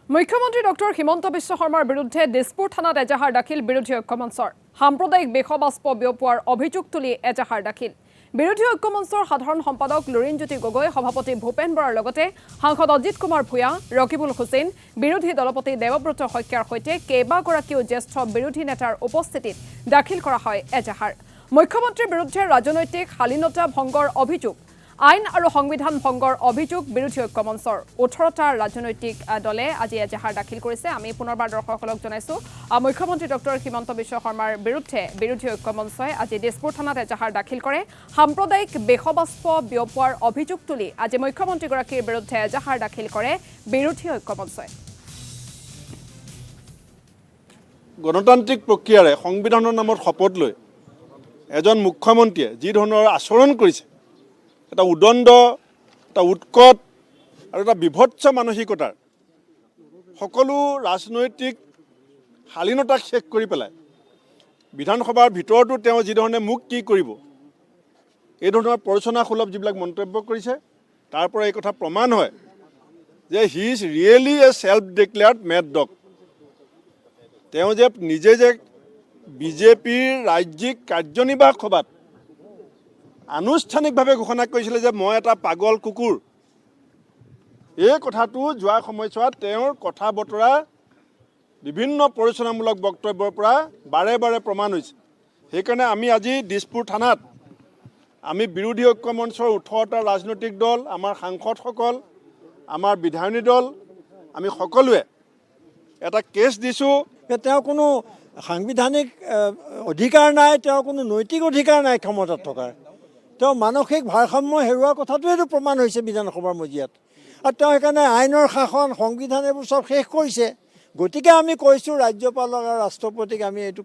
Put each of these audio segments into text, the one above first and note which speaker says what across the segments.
Speaker 1: মুখ্যমন্ত্ৰী ডক্টৰ হিমন্ত বিশ্ব শৰ্মাৰ বিৰুদ্ধে দিছপুৰ থানাত এজাহাৰ দাখিল বিৰোধী ঐক্য মঞ্চৰ সাম্প্ৰদায়িক বিষবাষ্প বিয়পোৱাৰ অভিযোগ তুলি এজাহাৰ দাখিল বিৰোধী ঐক্য মঞ্চৰ সাধাৰণ সম্পাদক লুৰিণজ্যোতি গগৈ সভাপতি ভূপেন বৰাৰ লগতে সাংসদ অজিত কুমাৰ ভূঞা ৰকিবুল হুছেইন বিৰোধী দলপতি দেৱব্ৰত শইকীয়াৰ সৈতে কেইবাগৰাকীও জ্যেষ্ঠ বিৰোধী নেতাৰ উপস্থিতিত দাখিল কৰা হয় এজাহাৰ মুখ্যমন্ত্ৰীৰ বিৰুদ্ধে ৰাজনৈতিক শালীনতা ভংগৰ অভিযোগ আইন আৰু সংবিধান ভংগৰ অভিযোগ বিৰোধী ঐক্য মঞ্চৰ 18টা ৰাজনৈতিক দলে আজি এজাহাৰ দাখিল কৰিছে আমি পুনৰবাৰ দৰ্শকসকলক জনাইছো মুখ্যমন্ত্ৰী ডক্টৰ হিমন্ত বিশ্ব শৰ্মাৰ বিৰুদ্ধে বিৰোধী ঐক্য মঞ্চই আজি দিছপুৰ থানাত এজাহাৰ দাখিল কৰে সাম্প্ৰদায়িক বিষবাষ্প বিয়পোৱাৰ অভিযোগ তুলি আজি মুখ্যমন্ত্ৰীগৰাকীৰ বিৰুদ্ধে এজাহাৰ দাখিল কৰে বিৰোধী ঐক্য মঞ্চই
Speaker 2: গণতান্ত্ৰিক প্ৰক্ৰিয়াৰে সংবিধানৰ নামত শপত লৈ এজন মুখ্যমন্ত্ৰীয়ে যি ধৰণৰ আচৰণ কৰিছে এটা উদণ্ড এটা উৎকট আৰু এটা বিভৎস মানসিকতাৰ সকলো ৰাজনৈতিক শালীনতাক শেষ কৰি পেলাই বিধানসভাৰ ভিতৰতো তেওঁ যি ধৰণে মোক কি কৰিব এই ধৰণৰ প্ৰৰোচনাসুলভ যিবিলাক মন্তব্য কৰিছে তাৰ পৰা এই কথা প্ৰমাণ হয় যে he is really A self declared made dog তেওঁ যে নিজে যে বিজেপিৰ ৰাজ্যিক কাৰ্যনিৰ্বাহক সভাত আনুষ্ঠানিকভাৱে ঘোষণা কৰিছিলে যে মই এটা পাগল কুকুৰ এই কথাটো যোৱা সময়ছোৱাত তেওঁৰ কথা বতৰা বিভিন্ন প্ৰৰোচনামূলক বক্তব্যৰ পৰা বাৰে বাৰে প্ৰমাণ হৈছে সেইকাৰণে আমি আজি দিছপুৰ থানাত আমি বিৰোধী ঐক্য মঞ্চৰ 18টা ৰাজনৈতিক দল আমাৰ সাংসদসকল আমাৰ বিধায়িনী দল আমি সকলোৱে এটা কেছ দিছোঁ
Speaker 3: তেওঁ কোনো সাংবিধানিক অধিকাৰ নাই তেওঁৰ কোনো নৈতিক অধিকাৰ নাই ক্ষমতাত থকাৰ তেওঁ মানসিক ভাৰসাম্য হেৰুৱাৰ কথাটোৱেতো প্ৰমাণ হৈছে বিধানসভাৰ মজিয়াত আৰু তেওঁ সেইকাৰণে আইনৰ শাসন সংবিধান এইবোৰ চব শেষ কৰিছে গতিকে আমি কৈছোঁ ৰাজ্যপালক আৰু ৰাষ্ট্ৰপতিক আমি এইটো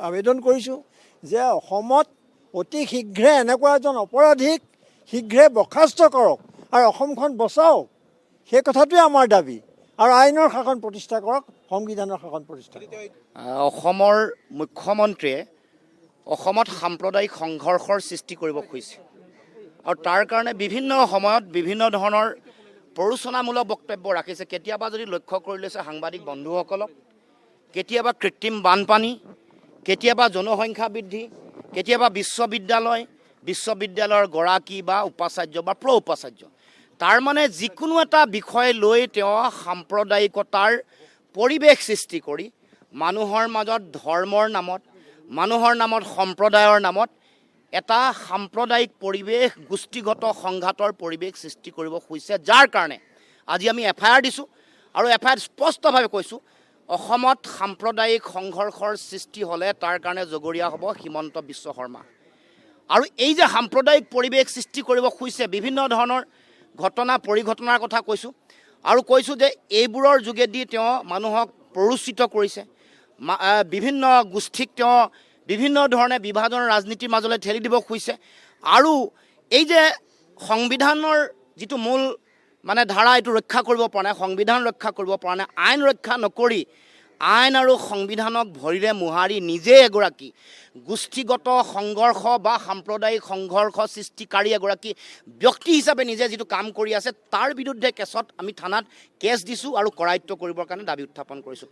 Speaker 3: আবেদন কৰিছোঁ যে অসমত অতি শীঘ্ৰে এনেকুৱা এজন অপৰাধীক শীঘ্ৰে বৰ্খাস্ত কৰক আৰু অসমখন বচাওক সেই কথাটোৱে আমাৰ দাবী আৰু আইনৰ শাসন প্ৰতিষ্ঠা কৰক সংবিধানৰ শাসন প্ৰতিষ্ঠা
Speaker 4: অসমৰ মুখ্যমন্ত্ৰীয়ে অসমত সাম্প্ৰদায়িক সংঘৰ্ষৰ সৃষ্টি কৰিব খুজিছে আৰু তাৰ কাৰণে বিভিন্ন সময়ত বিভিন্ন ধৰণৰ প্ৰৰোচনামূলক বক্তব্য ৰাখিছে কেতিয়াবা যদি লক্ষ্য কৰি লৈছে সাংবাদিক বন্ধুসকলক কেতিয়াবা কৃত্ৰিম বানপানী কেতিয়াবা জনসংখ্যা বৃদ্ধি কেতিয়াবা বিশ্ববিদ্যালয়ৰ গৰাকী বা উপাচাৰ্য বা প্ৰ উপাচাৰ্য তাৰ মানে যিকোনো এটা বিষয় লৈ তেওঁ সাম্প্ৰদায়িকতাৰ পৰিৱেশ সৃষ্টি কৰি মানুহৰ মাজত ধৰ্মৰ নামত মানুহৰ নামত সম্প্ৰদায়ৰ নামত এটা সাম্প্ৰদায়িক পৰিৱেশ গোষ্ঠীগত সংঘাতৰ পৰিৱেশ সৃষ্টি কৰিব খুজিছে যাৰ কাৰণে আজি আমি এফআইআৰ দিছোঁ আৰু এফআইআৰ স্পষ্টভাৱে কৈছোঁ অসমত সাম্প্ৰদায়িক সংঘৰ্ষৰ সৃষ্টি হ'লে তাৰ কাৰণে জগৰীয়া হ'ব হিমন্ত বিশ্ব শৰ্মা আৰু এই যে সাম্প্ৰদায়িক পৰিৱেশ সৃষ্টি কৰিব খুজিছে বিভিন্ন ধৰণৰ ঘটনা পৰিঘটনাৰ কথা কৈছোঁ আৰু কৈছোঁ যে এইবোৰৰ যোগেদি তেওঁ মানুহক প্ৰৰোচিত কৰিছে বিভিন্ন গোষ্ঠীক তেওঁ বিভিন্ন ধৰণে বিভাজনৰ ৰাজনীতিৰ মাজলৈ ঠেলি দিব খুজিছে আৰু এই যে সংবিধানৰ যিটো মূল মানে ধাৰা এইটো ৰক্ষা কৰিব পৰা নাই সংবিধান ৰক্ষা কৰিব পৰা নাই আইন ৰক্ষা নকৰি আইন আৰু সংবিধানক ভৰিৰে মোহাৰি নিজে এগৰাকী গোষ্ঠীগত সংঘৰ্ষ বা সাম্প্ৰদায়িক সংঘৰ্ষ সৃষ্টিকাৰী এগৰাকী ব্যক্তি হিচাপে নিজে যিটো কাম কৰি আছে তাৰ বিৰুদ্ধে কেছত আমি থানাত কেছ দিছোঁ আৰু কৰায়ত্ব কৰিবৰ কাৰণে দাবী উত্থাপন কৰিছোঁ।